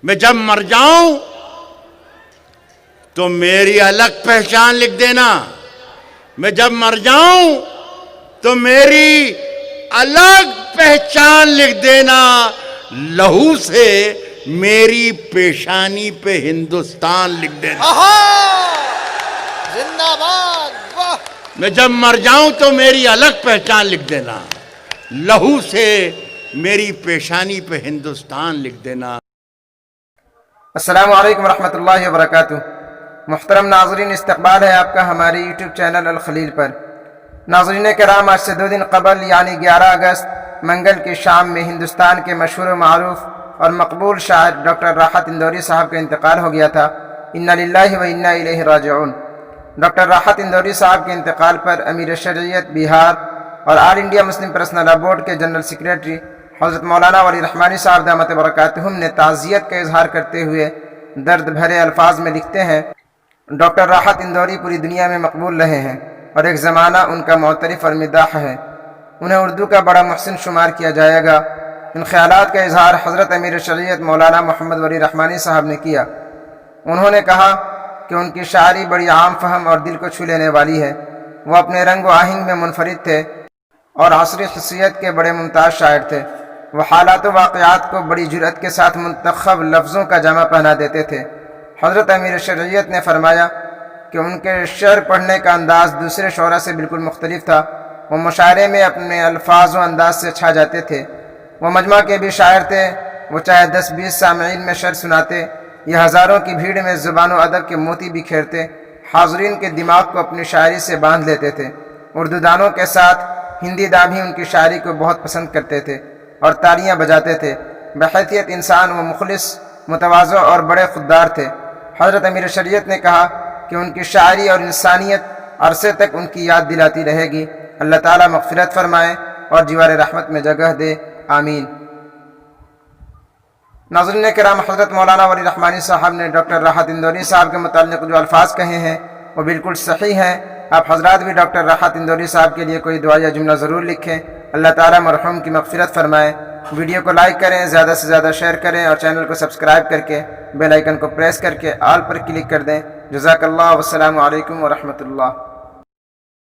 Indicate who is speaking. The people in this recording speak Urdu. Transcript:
Speaker 1: میں جب مر جاؤں تو میری الگ پہچان لکھ دینا. میں جب مر جاؤں تو میری الگ پہچان لکھ دینا. لہو سے میری پیشانی پہ ہندوستان لکھ دینا.
Speaker 2: زندہ باد. واہ.
Speaker 1: میں جب مر جاؤں تو میری الگ پہچان لکھ دینا. لہو سے میری پیشانی پہ ہندوستان لکھ دینا.
Speaker 3: السلام علیکم ورحمۃ اللہ وبرکاتہ. محترم ناظرین، استقبال ہے آپ کا ہمارے یوٹیوب چینل الخلیل پر. ناظرین کرام، آج سے 2 دن قبل یعنی 11 اگست منگل کی شام میں ہندوستان کے مشہور و معروف اور مقبول شاعر ڈاکٹر راحت اندوری صاحب کا انتقال ہو گیا تھا. انا للہ و انا الیہ راجعون. ڈاکٹر راحت اندوری صاحب کے انتقال پر امیر شرعیت بہار اور آل انڈیا مسلم پرسنل لا بورڈ کے جنرل سیکریٹری حضرت مولانا ولی رحمانی صاحب دامت برکاتہم نے تعزیت کا اظہار کرتے ہوئے درد بھرے الفاظ میں لکھتے ہیں: ڈاکٹر راحت اندوری پوری دنیا میں مقبول رہے ہیں اور ایک زمانہ ان کا معترف اور مداح ہے. انہیں اردو کا بڑا محسن شمار کیا جائے گا. ان خیالات کا اظہار حضرت امیر شریعت مولانا محمد ولی رحمانی صاحب نے کیا. انہوں نے کہا کہ ان کی شاعری بڑی عام فہم اور دل کو چھو لینے والی ہے. وہ اپنے رنگ و آہنگ میں منفرد تھے اور عصری حسیت کے بڑے ممتاز شاعر تھے. وہ حالات و واقعات کو بڑی جرأت کے ساتھ منتخب لفظوں کا جامع پہنا دیتے تھے. حضرت امیر شرعیت نے فرمایا کہ ان کے شعر پڑھنے کا انداز دوسرے شعراء سے بالکل مختلف تھا. وہ مشاعرے میں اپنے الفاظ و انداز سے چھا جاتے تھے. وہ مجمع کے بھی شاعر تھے. وہ چاہے 10-20 سامعین میں شعر سناتے یا ہزاروں کی بھیڑ میں زبان و ادب کے موتی بکھیرتے، حاضرین کے دماغ کو اپنی شاعری سے باندھ لیتے تھے. اردو دانوں کے ساتھ ہندی داں بھی ان کی شاعری کو بہت پسند کرتے تھے اور تالیاں بجاتے تھے. بحیثیت انسان وہ مخلص، متواضع اور بڑے خوددار تھے. حضرت امیر شریعت نے کہا کہ ان کی شاعری اور انسانیت عرصے تک ان کی یاد دلاتی رہے گی. اللہ تعالیٰ مغفرت فرمائے اور جوار رحمت میں جگہ دے، آمین. ناظرین کرام، حضرت مولانا ولی رحمانی صاحب نے ڈاکٹر راحت اندوری صاحب کے متعلق جو الفاظ کہے ہیں وہ بالکل صحیح ہیں. آپ حضرات بھی ڈاکٹر راحت اندوری صاحب کے لیے کوئی دعا یا جملہ ضرور لکھیں. اللہ تعالیٰ مرحوم کی مغفرت فرمائے. ویڈیو کو لائک کریں، زیادہ سے زیادہ شیئر کریں اور چینل کو سبسکرائب کر کے بیل آئیکن کو پریس کر کے آل پر کلک کر دیں. جزاک اللہ، والسلام علیکم ورحمۃ اللہ.